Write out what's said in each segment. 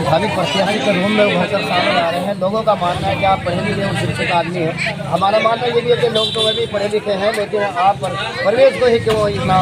धार्मिक प्रत्याशी के रूम में उभरकर सामने आ रहे हैं। लोगों का मानना है कि आप पढ़े लिखे और शिक्षित आदमी हैं। हमारा मानना ये भी है कि लोग तो भी पढ़े लिखे हैं, लेकिन आप परिवेश को ही क्यों इतना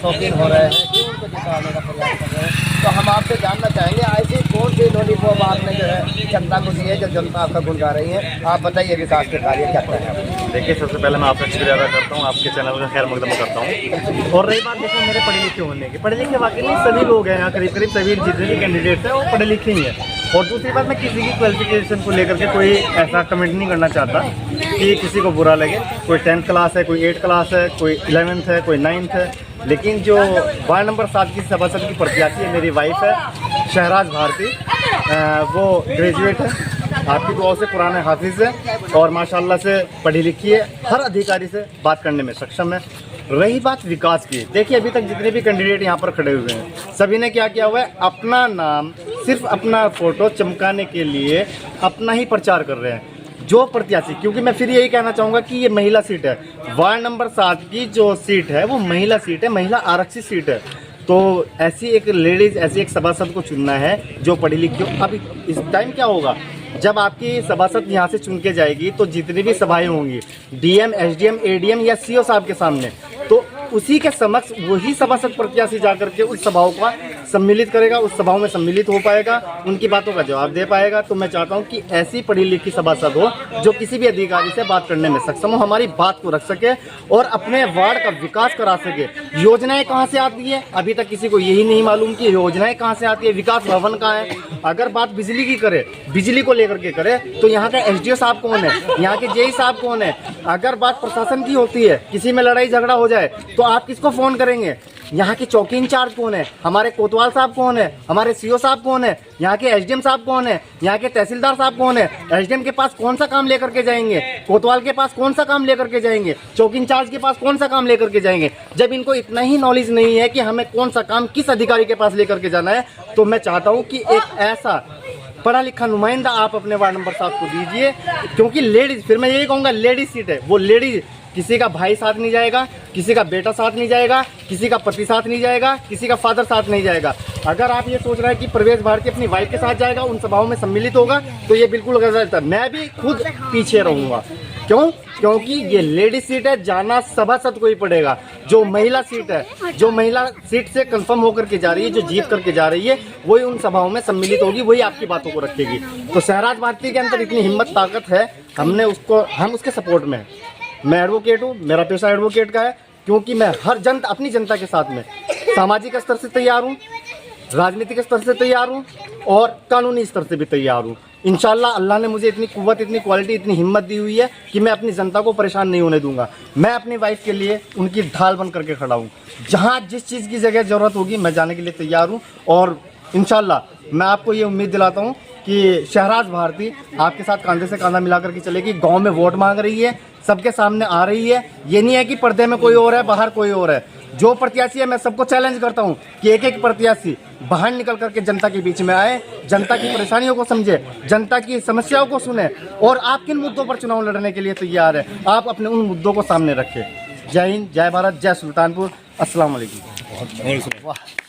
शौकीन हो रहे हैं, क्यों उनको जिताने का प्रयास कर रहे हैं। तो हम आपसे जानना चाहेंगे ऐसी कौन सी लॉलीपॉप आपने जो है जनता को दी है, जो जनता आपका गुण गा रही है। आप बताइए विकास के कार्य क्या कर रहे हैं। देखिए, सबसे पहले मैं आपका शुक्रिया अदा करता हूँ, आपके चैनल का खैर मकदम करता हूँ। और रही बात देखो मेरे पढ़े लिखे होने की, पढ़े लिखे वाकई नहीं सभी लोग हैं यहाँ, करीब करीब सभी जितने भी कैंडिडेट्स हैं वो पढ़े लिखे ही हैं। और दूसरी बात, मैं किसी की क्वालिफिकेशन को लेकर के कोई ऐसा कमेंट नहीं करना चाहता कि किसी को बुरा लगे। कोई 10th क्लास है, कोई 8th क्लास है, कोई 11th है, कोई 9th है। लेकिन जो वार्ड नंबर 7 की सभासद की प्रत्याशी है, मेरी वाइफ है शहराज भारती, वो ग्रेजुएट है, आपकी दुआओं से पुराने हाफिज है और माशाल्लाह से पढ़ी लिखी है, हर अधिकारी से बात करने में सक्षम है। रही बात विकास की, देखिए अभी तक जितने भी कैंडिडेट यहाँ पर खड़े हुए हैं सभी ने क्या किया हुआ है, अपना नाम, सिर्फ अपना फोटो चमकाने के लिए अपना ही प्रचार कर रहे हैं। जो प्रत्याशी, क्योंकि मैं फिर यही कहना चाहूँगा कि ये महिला सीट है, वार्ड नंबर 7 की जो सीट है वो महिला सीट है, महिला आरक्षित सीट है। तो ऐसी एक लेडीज़, ऐसी एक सभासद को चुनना है जो पढ़ी लिखी हो। अभी इस टाइम क्या होगा, जब आपकी सभासद यहाँ से चुन के जाएगी तो जितनी भी सभाएं होंगी डीएम, एसडीएम, एडीएम या सीओ साहब के सामने, तो उसी के समक्ष वही सभासद प्रत्याशी जाकर के उस सभाओं का सम्मिलित करेगा, उस सभाओं में सम्मिलित हो पाएगा, उनकी बातों का जवाब दे पाएगा। तो मैं चाहता हूं कि ऐसी पढ़ी लिखी सभासद हो जो किसी भी अधिकारी से बात करने में सक्षम हो, हमारी बात को रख सके और अपने वार्ड का विकास करा सके। योजनाएं कहां से आती है अभी तक किसी को यही नहीं मालूम कि योजनाएं कहां से आती है, विकास भवन कहाँ है। अगर बात बिजली की करे, बिजली को लेकर के करे, तो यहाँ के एसडीओ साहब कौन है, यहाँ के जेई साहब कौन है। अगर बात प्रशासन की होती है, किसी में लड़ाई झगड़ा हो जाए तो आप किसको फोन करेंगे, यहाँ के चौकी इंचार्ज कौन है, हमारे कोतवाल साहब कौन है, हमारे सीओ साहब कौन है, यहाँ के एसडीएम साहब कौन है, यहाँ के तहसीलदार साहब कौन है। एसडीएम के पास कौन सा काम लेकर के जाएंगे, कोतवाल के पास कौन सा काम लेकर के जाएंगे, चौकी इंचार्ज के पास कौन सा काम लेकर के जाएंगे। जब इनको इतना ही नॉलेज नहीं है कि हमें कौन सा काम किस अधिकारी के पास लेकर के जाना है, तो मैं चाहता हूँ कि एक ऐसा पढ़ा लिखा नुमाइंदा आप अपने वार्ड नंबर 7 को दीजिए। क्योंकि लेडीज, फिर मैं यही कहूँगा, लेडीज सीट है, वो लेडीज, किसी का भाई साथ नहीं जाएगा, किसी का बेटा साथ नहीं जाएगा, किसी का पति साथ नहीं जाएगा, किसी का फादर साथ नहीं जाएगा। अगर आप ये सोच रहे हैं कि प्रवेश भारती अपनी वाइफ के साथ जाएगा, उन सभाओं में सम्मिलित होगा, तो ये बिल्कुल गलत है। मैं भी खुद पीछे रहूँगा। क्यों? क्योंकि ये लेडीज सीट है, जाना सभासद को ही पड़ेगा। जो महिला सीट है, जो महिला सीट से कंफर्म होकर के जा रही है, जो जीत करके जा रही है, वही उन सभाओं में सम्मिलित होगी, वही आपकी बातों को रखेगी। तो शहराज भारती के अंदर इतनी हिम्मत ताकत है, हम उसके सपोर्ट में हैं। मैं एडवोकेट हूँ, मेरा पेशा एडवोकेट का है, क्योंकि मैं हर जनता, अपनी जनता के साथ में सामाजिक स्तर से तैयार हूँ, राजनीतिक स्तर से तैयार हूँ और कानूनी स्तर से भी तैयार हूँ। इंशाल्लाह अल्लाह ने मुझे इतनी कुव्वत, इतनी क्वालिटी, इतनी हिम्मत दी हुई है कि मैं अपनी जनता को परेशान नहीं होने दूंगा। मैं अपनी वाइफ के लिए उनकी ढाल बन करके खड़ा हूँ। जहाँ जिस चीज़ की जगह ज़रूरत होगी मैं जाने के लिए तैयार हूँ। और इंशाल्लाह मैं आपको ये उम्मीद दिलाता हूँ कि शहराज भारती आपके साथ कंधे से कंधा मिलाकर के चलेगी। गांव में वोट मांग रही है, सबके सामने आ रही है। ये नहीं है कि पर्दे में कोई और है, बाहर कोई और है। जो प्रत्याशी है, मैं सबको चैलेंज करता हूं कि एक एक प्रत्याशी बाहर निकल करके जनता के बीच में आए, जनता की परेशानियों को समझे, जनता की समस्याओं को सुने और आप किन मुद्दों पर चुनाव लड़ने के लिए तैयार है, आप अपने उन मुद्दों को सामने रखें। जय हिंद, जय भारत, जय सुल्तानपुर, अस्सलाम वालेकुम।